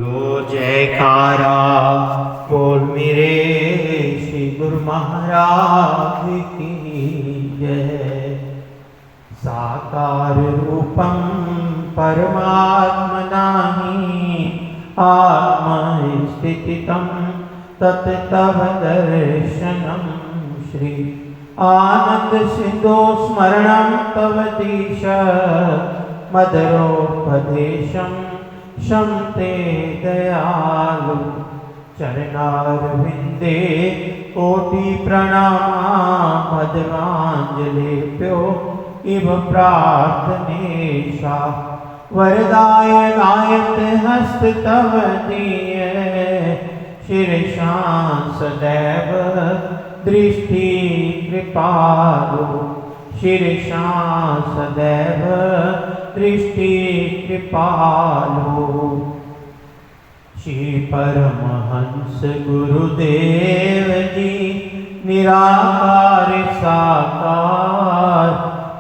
लो जयकारा बोल मेरे श्री गुरु महाराज की जय। साकार रूपम परमात्मनाहि आत्मस्थितितं तत्तव दर्शनम श्री आनंद सिंधु स्मरणं तव दीश मदरोपदेशं शमते दयालु चरणारविंदे कोटि प्रणाम मध्वांजलिभ्यो इव प्रार्थनेशा वरदाय गायत हस्त तव दीय शीर्षा सदैव दृष्टि कृपालु शीर्षा सदैव दृष्टि कृपालु। श्री परमहंस गुरुदेव जी निराकार साकार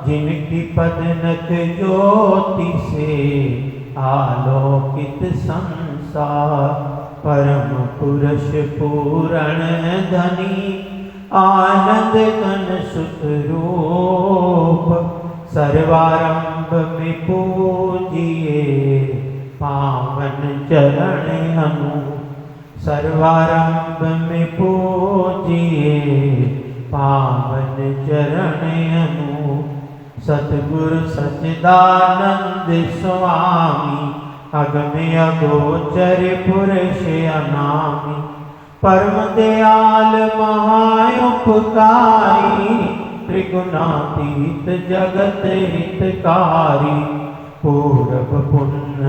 जिनकी पदनक ज्योति से आलोकित संसार परम पुरुष पूरण धनी आनंद घन सुख रूप सर्वारंभ में पूजिए पावन चरण अनु सर्वारंभ में पूजिए पावन चरण अनु। सतगुरु सच्चिदानंद स्वामी अगम्य अगोचर पुरुष अनामी परम दयाल महाउपकारी त्रिगुणातीत जगत हितकारी पूरब पुण्य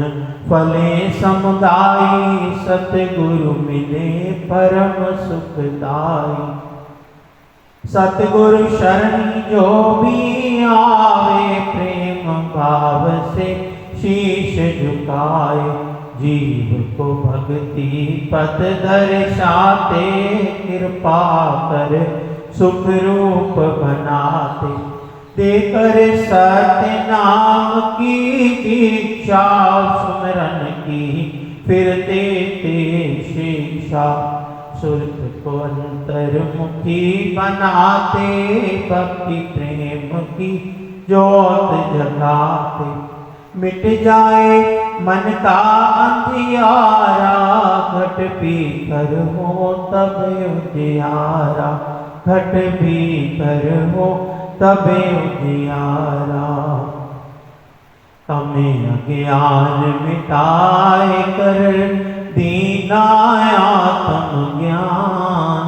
फले समुदायी सतगुरु मिले परम सुखदाई। सतगुरु शरण जो भी आवे प्रेम भाव से शीश झुकाए जीव को भक्ति पथ दर्शाते कृपा कर सुख रूप बनाते देकर सत्य नाम की दीक्षा सुमरन की फिर देते शिक्षा सुरत को अंतर्मुखी बनाते भक्ति प्रेम की ज्योत जगाते मिट जाए मन का अंधियारा घट भीतर हो तब उजियारा घट भीतर हो तब उजियारा। हमें अज्ञान मिटाए कर दीना आत्म ज्ञान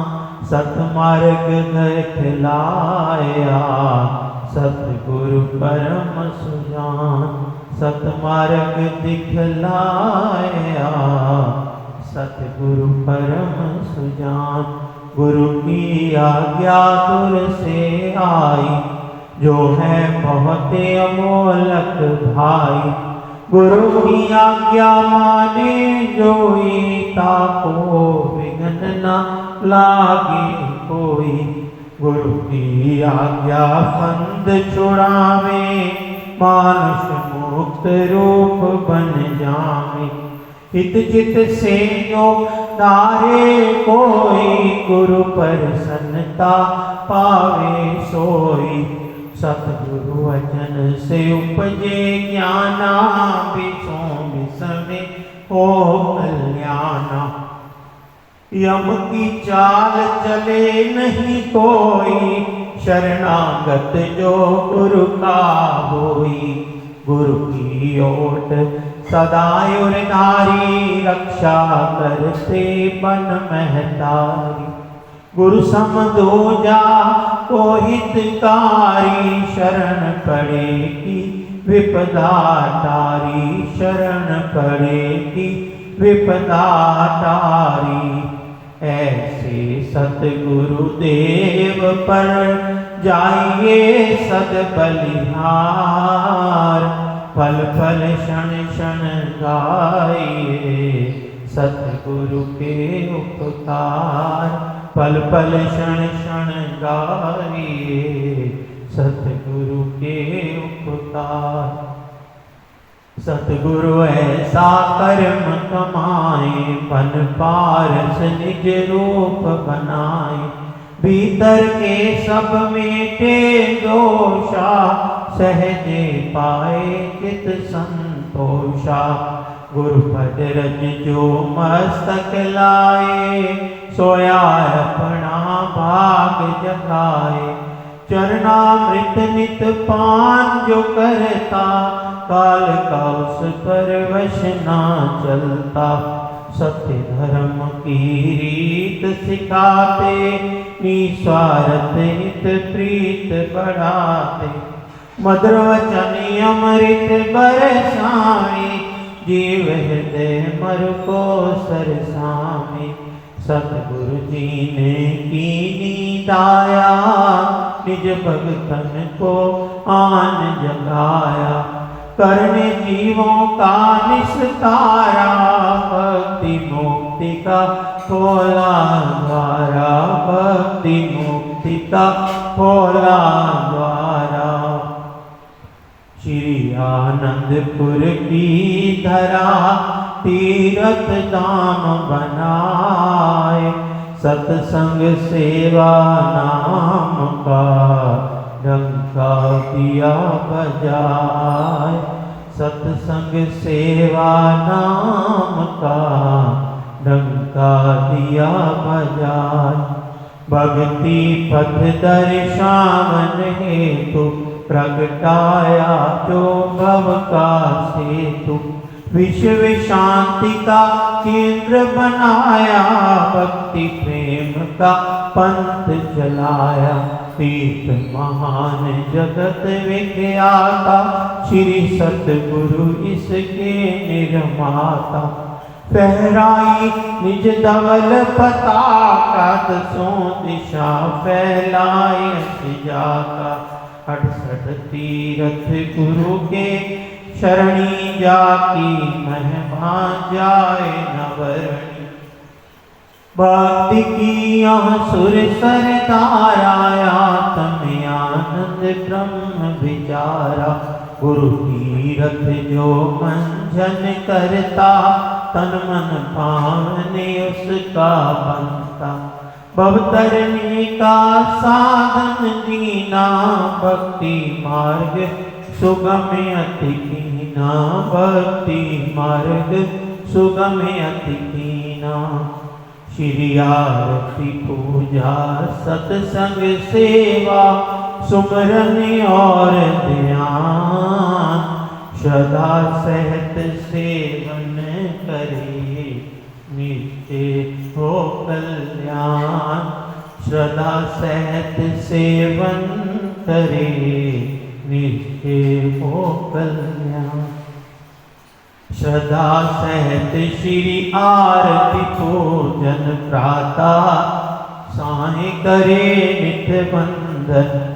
सतमार्ग दिखलाया सतगुरु परम सुजान सतमार्ग दिखलाया सतगुरु परम सुजान। गुरु की आज्ञा दूर से आई जो है बहुत अमोलक भाई गुरु की आज्ञा माने जोई ताको विघ्न न लागे कोई गुरु की आज्ञा फंद छुड़ावे मानुष मुक्त रूप बन जावे हित चित से जो तारे कोई गुरु प्रसन्नता पावे सोई सतगुरु वचन से उपजे ज्ञाना विषो विषमे हो कल्याणा। यम की चाल चले नहीं कोई शरणागत जो गुरु का होई गुरु की ओट सदायुर नारी रक्षा करते बन महतारी गुरु सम दूजा को हितकारी शरण पड़ेगी विपदा तारी शरण पड़ेगी विपदा तारी। ऐसे सतगुरु देव पर जाइए सद बलिहार फल फल क्षण क्षण गाइए सतगुरु के उपकार पल पल क्षण क्षण गाइए सतगुरु के उपकार। सतगुरु ऐसा कर्म कमाए बन पारस निज रूप बनाए। भीतर के सब मेटे दोषा, सहजे पाए चित संतोषा। गुरुपद रज जो मस्तक लाए, सोया अपना भाग जगाए। चरणामृत नित पान जो करता, काल का उस पर वश ना चलता। सत्य धर्म की रीत सिखाते, निस्वार्थ हित प्रीत बढ़ाते। मधुर वचन अमृत बरसाए, जीव हृदय मर को सरसाए। सतगुरु जी ने कीनी दाया, निज भगतन को आन जगाया। करने जीवों का निस्तारा, भक्ति मुक्ति का खोला द्वारा। भक्ति मुक्ति का खोला द्वारा। श्री आनंदपुर की धरा, तीरथ धाम बनाए। सत्संग सेवा नाम का, डंका दिया बजाए। सत्संग सेवा नाम का, डंका दिया बजाए। भक्ति पथ दर्शावन हेतु, प्रगटाया जो भव का सेतु। विश्व शांति का केंद्र बनाया, भक्ति प्रेम का पंथ चलाया। तीर्थ महान जगत विख्याता, श्री सतगुरु इसके निर्माता। फहराई निज धवल पताका, दसों दिशा फैलाए जाका। 68 तीरथ गुरु के शरणी, जाकी महिमा जाए नवरणी। भक्ति की यहाँ सुर सरदाराया, तमें आनंद ब्रह्म विचारा। गुरु तीरथ जो मंजन करता, तन मन पावने उसका बनता। भवतरणी का साधन दीना, भक्ति मार्ग सुगम अति कीना। भक्ति मार्ग सुगम अति कीना। श्री आरती पूजा सत्संग सेवा, सुमरन और ध्यान। सदा सहित सेवन करे, नित्य हो कल्याण। सदा सहित सेवन करे, नित्य हो कल्याण। सदा सहित श्री आरती पूजन, प्रातः साय करे नित बंदन।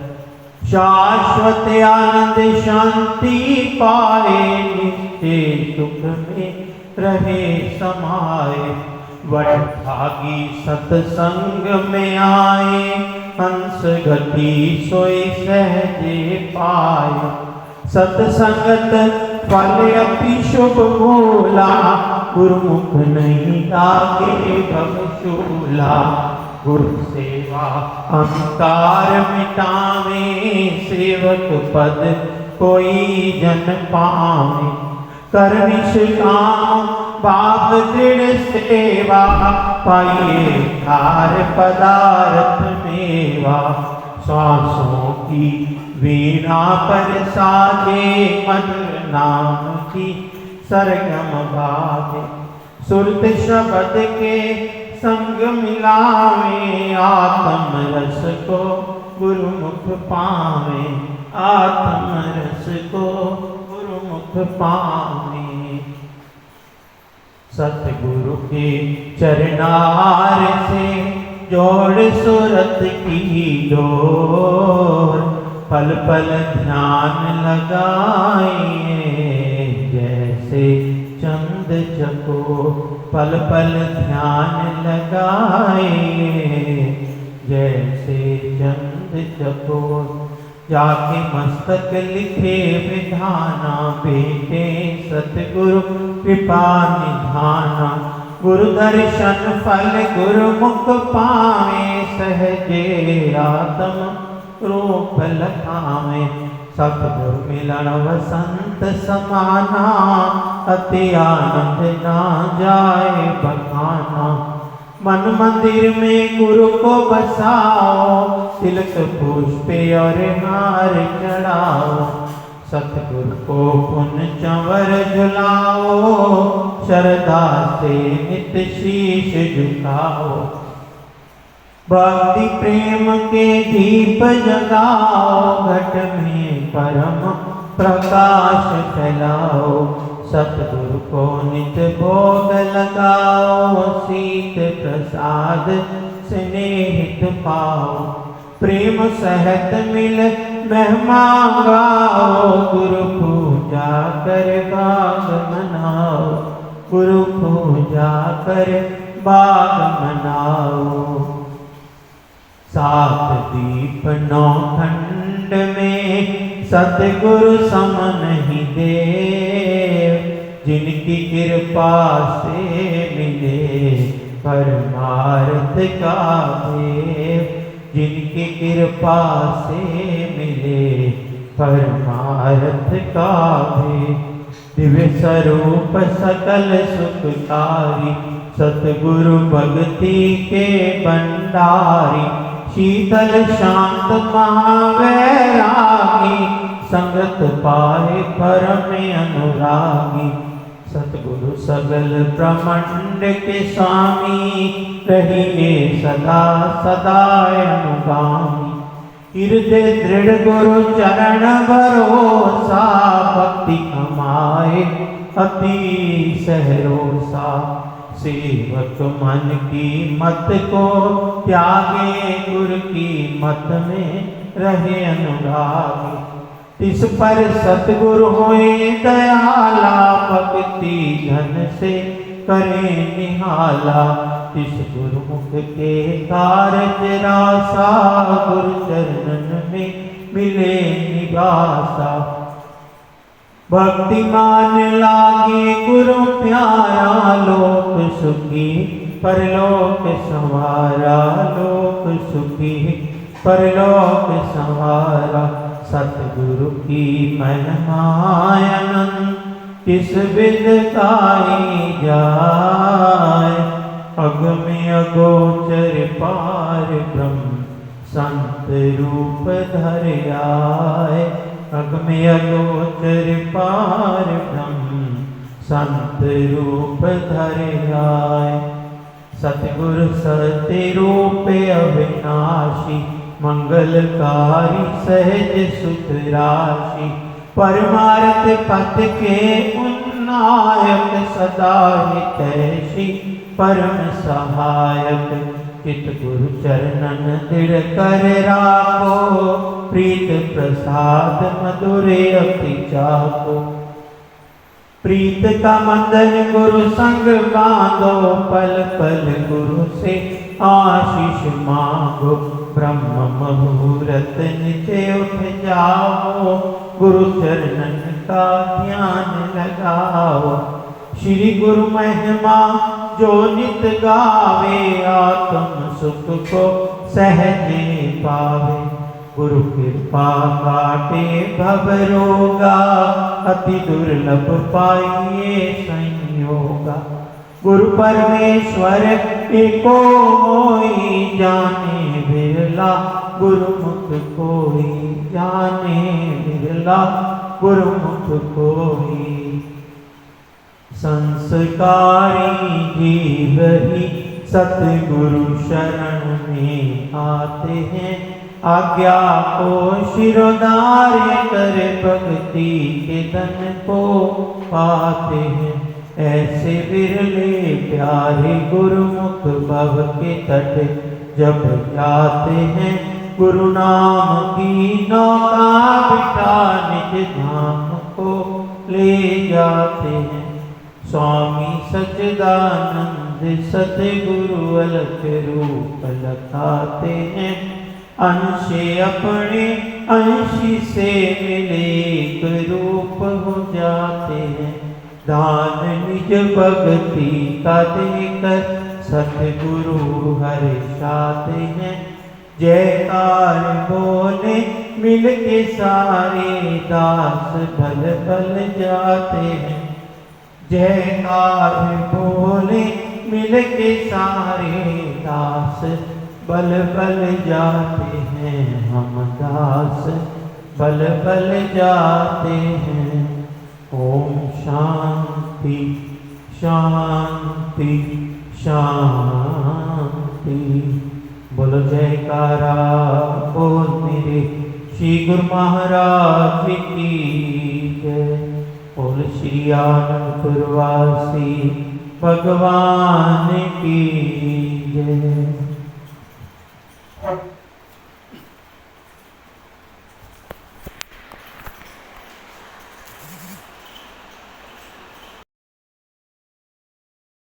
शाश्वत आनंद शांति पाए, नित्य सुख में रहे समाये। वडभागी सत्संग में आए, हंस गति सोई सहजे पाए। सत्संगत फल अति शुभ भोला, गुरुमुख नहीं लागे भवशूला। गुरु सेवा अहंकार मिटावे, सेवक पद कोई जन पावे। कर निष्काम भाव दृढ़ सेवा, पाइए कार्य पदार्थ मेवा। श्वासों की वीणा पर साजे, मधुर नाम की सरगम बाजे। सुरत शब्द के संग मिलावे, आत्म रस को गुरुमुख पावे। आत्म रस को गुरुमुख पावे। सतगुरु के चरणार से जोड़ सुरत की डोर, पल पल ध्यान लगाइए जैसे चंद चकोर। पल पल ध्यान लगाइए जैसे चंद चकोर। जाके मस्तक लिखे विधाना, बेटे सतगुरु कृपा निधाना। गुरु दर्शन फल गुरुमुख पावे, सहजे आत्म रूप लखावे। सतगुरु मिलन वसंत समाना, अति आनंद ना जाए बखाना। मन मंदिर में गुरु को बसाओ, तिलक पुष्प और हार चढ़ाओ। सतगुरु को पुन चंवर झुलाओ, श्रद्धा से नित शीश झुकाओ। भक्ति प्रेम के दीप जगाओ, घट में परम प्रकाश फैलाओ। सतगुरु को नित भोग लगाओ, शीत प्रसाद स्नेहित पाओ। प्रेम सहत मिल महिमा गाओ, गुरु पूजा कर बाग मनाओ। गुरु पूजा कर बाग मनाओ। सात दीप नौ खंड में सतगुरु सम नहीं देव, जिनकी कृपा से मिले परमार्थ का देव। जिनकी कृपा से मिले परमार्थ का देव। दिव्य स्वरूप सकल सुखकारी, सतगुरु भक्ति के भंडारी। शीतल शांत महावैरागी, संगत पाए परम अनुरागी। सतगुरु सगल ब्रह्मांड के स्वामी, रहिए सदा सदा अनुगामी। हृदय दृढ़ गुरु चरण भरोसा, भक्ति कमाए अति सहरोसा। सेवक मन की मत को त्यागे, गुरु की मत में रहे अनुरागी। तिस पर सतगुरु होए दयाला, भक्ति धन से करे निहाला। तिस गुरुमुख के कारज रासा, गुरु चरणन में मिले निवासा। भक्ति मान लागे गुरु प्यारा, लोक सुखी परलोक संवारा। लोक सुखी परलोक संवारा। सतगुरु की महिमायन किस विद गाई जाय। अगम अगोचर पार ब्रह्म संत रूप धर आए। अगम अगोचर पार ब्रह्म संत रूप धर आए। सतगुरु सत्य रूप अविनाशी, मंगलकारी सहज सुख राशि। परमार्थ पथ के उन्नायक, सदा हितैषी परम सहायक। चित गुरु चरणन दृढ़ कर राखो, प्रीत प्रसाद मधुर अति चाखो। प्रीत का बंधन गुरु संग बांधो, पल पल गुरु से आशीष मांगो। ब्रह्म मुहूर्त नीचे उठ जाओ, गुरु चरणन का ध्यान लगाओ। श्री गुरु महिमा जो नित गावे, आत्म सुख को सहजे पावे। गुरु कृपा काटे भव रोगा, अति दुर्लभ पाइए संयोगा। गुरु परमेश्वर एको मोई, जाने बिरला गुरुमुख कोई। जाने बिरला गुरुमुख कोई। संस्कारी जीव ही सतगुरु शरण में आते हैं। आज्ञा को शिरोधार्य कर भक्ति के धन को पाते हैं। ऐसे बिरले प्यारे गुरुमुख भव के तट जब जाते हैं। गुरु नाम की नौका बिठा निज धाम को ले जाते हैं। स्वामी सच्चिदानंद सतगुरु अलख रूप लखाते हैं। अंश अपने अंश से मिले एक रूप हो जाते हैं। दान निज भक्ति का देकर सतगुरु हर्षाते हैं। जयकार बोले मिल के सारे दास भल भल जाते हैं। जयकार बोले मिल के सारे दास बल बल जाते हैं। हम दास बल बल जाते हैं। ओम शांति शांति शांति। बोलो जयकारा बोल मेरे श्री गुरु महाराज की जय। बोल श्री आनंदपुरवासी भगवान की जय।